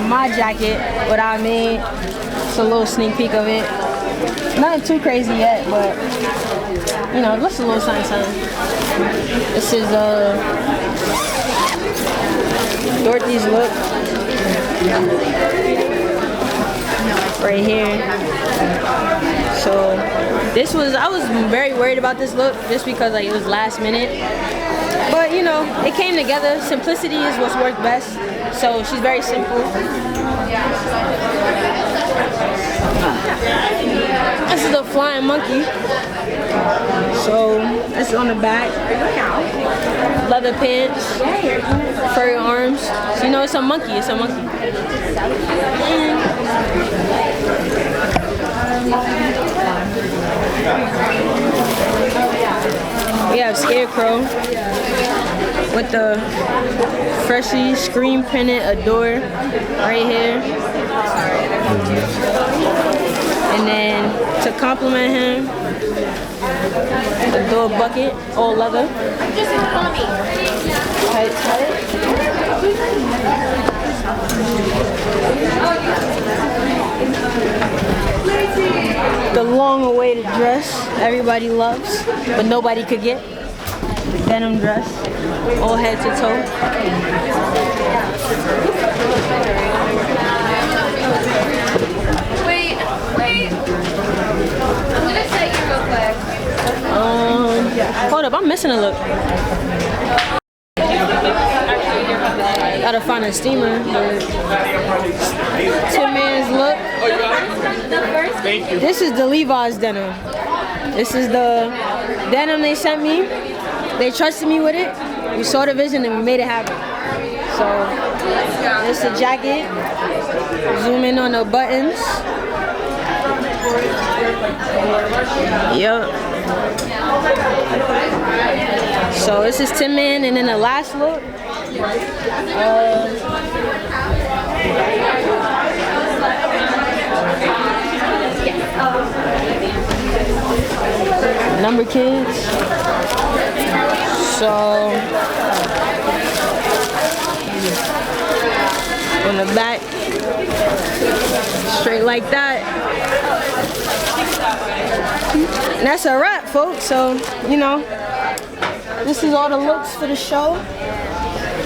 my jacket, what I made. It's a little sneak peek of it. Nothing too crazy yet, but you know, just a little something. This is Dorothy's look right here. So I was very worried about this look just because like it was last minute, but you know, it came together. Simplicity is what's worked best, so she's very simple. This is the Flying Monkey. So this is on the back. leather pants, furry arms. So, you know, it's a monkey. It's a monkey. We have Scarecrow with the freshly screen printed Adore right here. And then to compliment him, Adore bucket, all leather. Tight. The long-awaited dress everybody loves, but nobody could get. The denim dress, all head to toe. Wait. I'm gonna set you real quick. Hold up, I'm missing a look. Gotta find a steamer. Tim Man's look. Thank you. This is the Levi's denim. This is the denim they sent me. They trusted me with it. We saw the vision and we made it happen. So, this is the jacket. Zoom in on the buttons. Yup. So this is Tim Man, and then the last look. Number kids. So on the back, straight like that. And that's a wrap, folks. So, you know, this is all the looks for the show.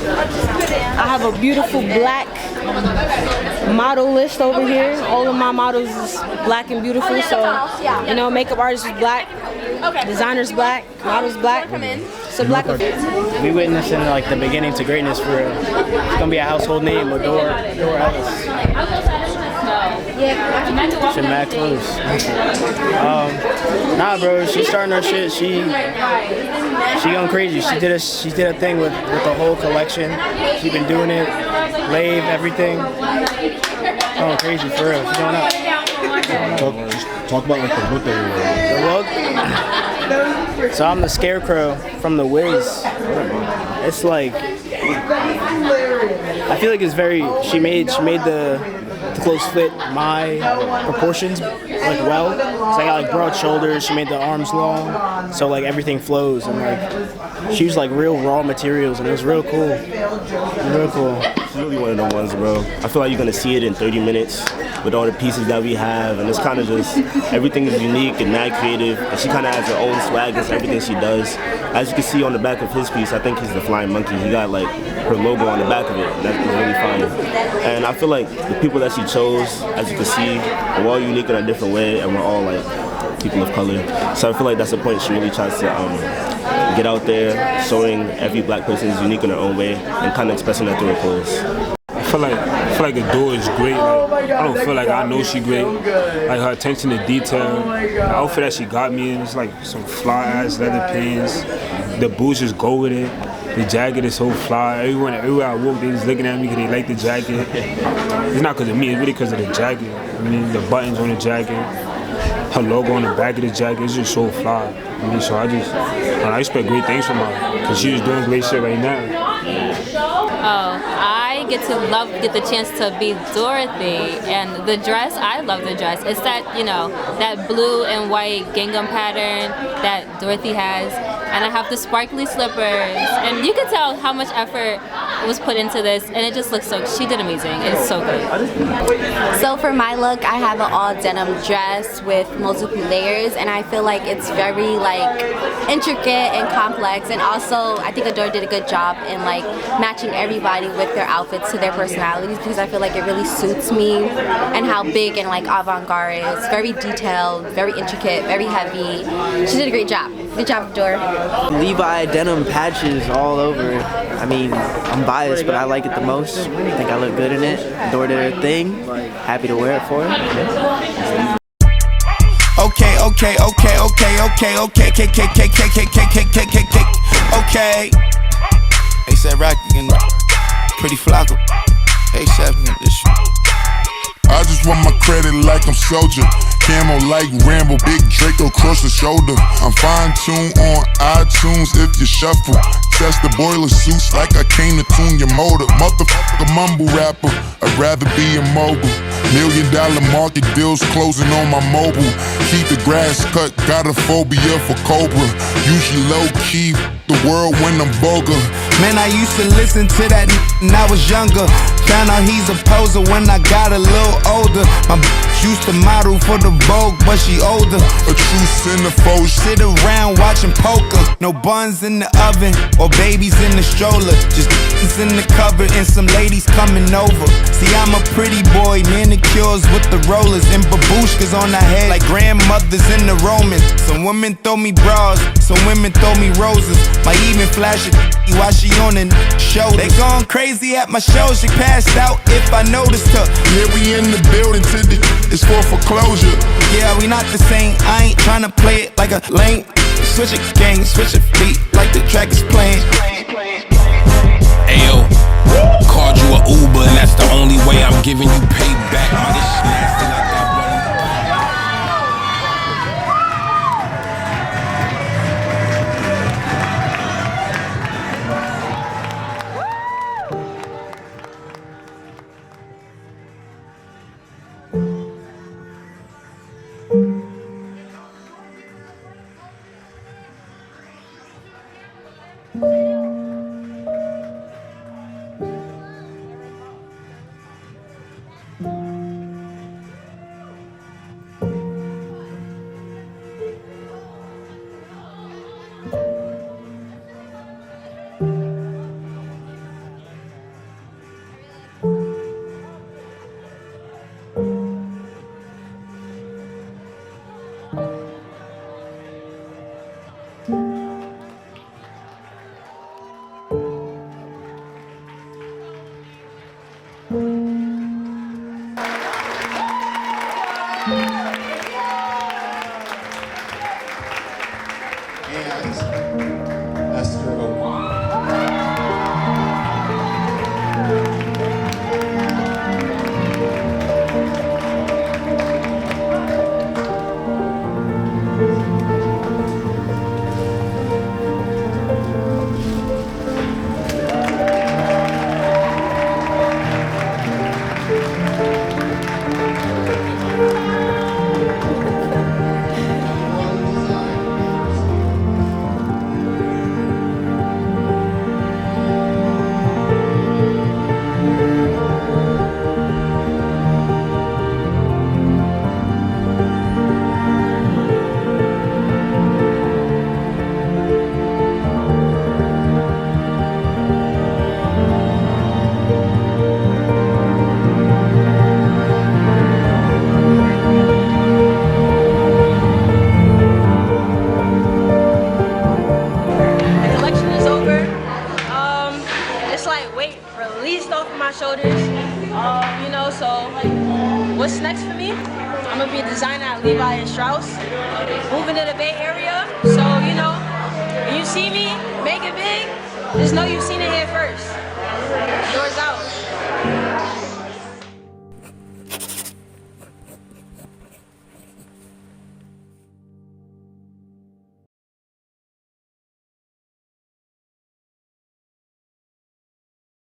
I have a beautiful black model list over here. All of my models is black and beautiful. So, you know, makeup artist is black, designers black, models black. So black. We witnessing like the beginning to greatness for real. It's gonna be a household name, Adore Ellis. Shit mad close. Nah, bro, she's starting her shit. She going crazy. She did a thing with the whole collection. She been doing it, Lave, everything. Going crazy for real. She's going up. Talk about like the look that The look. So I'm the Scarecrow from The Wiz. It's like, I feel like it's very. She made the clothes fit my proportions like well. So I got like broad shoulders. She made the arms long, so like everything flows, and like she used like real raw materials, and it was real cool. Real cool. She's really one of the ones, bro. I feel like you're gonna see it in 30 minutes with all the pieces that we have, and it's kind of just everything is unique and mad creative, and she kind of has her own swag in everything she does. As you can see on the back of his piece, I think he's the flying monkey. He got like her logo on the back of it. That's really fun. And I feel like the people that she chose, as you can see, we're all unique in a different way, and we're all like people of color. So I feel like that's the point. She really tries to get out there, showing every black person is unique in their own way, and kind of expressing that through her clothes. I feel like Adore is great. Like, I don't feel like I know she great. Like her attention to detail, the outfit that she got me in, it's like some fly ass leather pants. The boots just go with it. The jacket is so fly. Everywhere I walk, they just looking at me because they like the jacket. It's not because of me, it's really because of the jacket. I mean, the buttons on the jacket, her logo on the back of the jacket, it's just so fly. I mean, so I expect great things from her because she's doing great shit right now. I get the chance to be Dorothy, and the dress, I love the dress. It's that, you know, that blue and white gingham pattern that Dorothy has, and I have the sparkly slippers, and you can tell how much effort was put into this, and it just looks she did amazing. It's so good. So for my look, I have an all denim dress with multiple layers, and I feel like it's very like intricate and complex, and also I think Adore did a good job in like matching everybody with their outfits to their personalities, because I feel like it really suits me and how big and like avant-garde it is. Very detailed, very intricate, very heavy. She did a great job. Good job, Adore. Levi denim patches all over. I mean, I'm biased, but I like it the most. I think I look good in it. Adore did her thing. Happy to wear it for her. Okay. Rocky and Pretty Flocko. ASAP in this shit. I just want my credit like I'm Soldier. Camo like Rambo, big Draco across the shoulder. I'm fine-tuned on iTunes if you shuffle. Test the boiler suits like I came to tune your motor. Motherfucker mumble rapper, I'd rather be a mogul. $1 million market deals closing on my mobile. Keep the grass cut, got a phobia for Cobra. Usually low-key, the world when I'm vulgar. Man, I used to listen to that when I was younger. Found out he's a poser when I got a little older. My bitch used to model for the Vogue, but she older. A true centerfold. Sit around watching poker. No buns in the oven or babies in the stroller. Just in the cupboard and some ladies coming over. See, I'm a pretty boy, manicures with the rollers and babushkas on the head like grandmothers in the Romans. Some women throw me bras, some women throw me roses. Might even flash it while she on the show. They gone crazy at my show. She passed out if I noticed her. Yeah, we in the building today. It's for foreclosure. Yeah, we not the same. I ain't tryna play it like a lame. Switch it gang, switch it beat like the track is playing. Ayo, called you a Uber and that's the only way I'm giving you payback. Man, this shit nasty like that. What's next for me? I'm gonna be a designer at Levi and Strauss, moving to the Bay Area. So, you know, when you see me make it big, just know you've seen it here first.